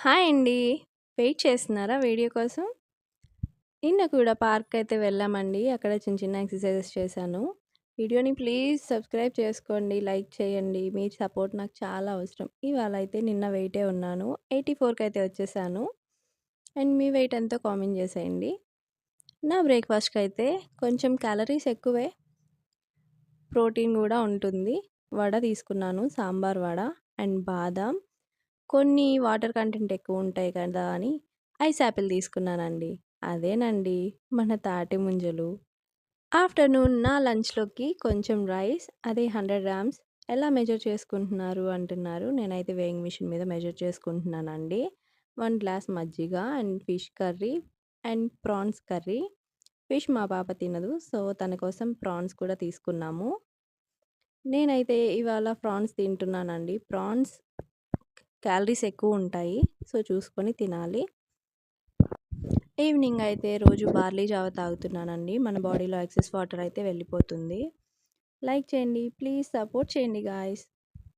Hi అండి. Wait చేస్తున్నారా video కోసం? నిన్న కూడా పార్క్‌కయితే వెళ్ళామండి. అక్కడ చిన్న చిన్న ఎక్సర్‌సైజెస్ చేశాను. వీడియోని ప్లీజ్ సబ్స్క్రైబ్ చేసుకోండి, లైక్ చేయండి. మీ సపోర్ట్ నాకు చాలా అవసరం. ఇవాళైతే నిన్న వెయిటే ఉన్నాను. 84కయితే వచ్చేసాను. అండ్ మీ వెయిట్ ఎంతో కామెంట్ చేసేయండి. నా బ్రేక్‌ఫాస్ట్‌కయితే కొంచెం క్యాలరీస్ ఎక్కువే, ప్రోటీన్ కూడా ఉంటుంది. వడ తీసుకున్నాను, సాంబార్ వడ అండ్ బాదాం. కొన్ని వాటర్ కంటెంట్ ఎక్కువ ఉంటాయి కదా అని ఐస్ యాపిల్ తీసుకున్నానండి. అదేనండి మన తాటి ముంజలు. ఆఫ్టర్నూన్ నా లంచ్‌లోకి కొంచెం రైస్, అదే 100 గ్రామ్స్. ఎలా మెజర్ చేసుకుంటున్నారు అంటున్నారు. నేనైతే వేయింగ్ మిషన్ మీద మెజర్ చేసుకుంటున్నానండి. 1 గ్లాస్ మజ్జిగ and fish curry and prawns curry. Fish మా పాప తినదు. సో, తన కోసం ప్రాన్స్ కూడా తీసుకున్నాము. నేనైతే ఇవాళ ప్రాన్స్ తింటున్నానండి. ప్రాన్స్ క్యాలరీస్ ఎక్కువుంటాయి. సో, చూసుకొని తినాలి. ఈవినింగ్ అయితే రోజు బార్లీ జావ తాగుతున్నానండి. మన బాడీలో ఎక్సెస్ వాటర్ అయితే వెళ్ళిపోతుంది. లైక్ చేయండి. ప్లీజ్ సపోర్ట్ చేయండి గాయ్స్.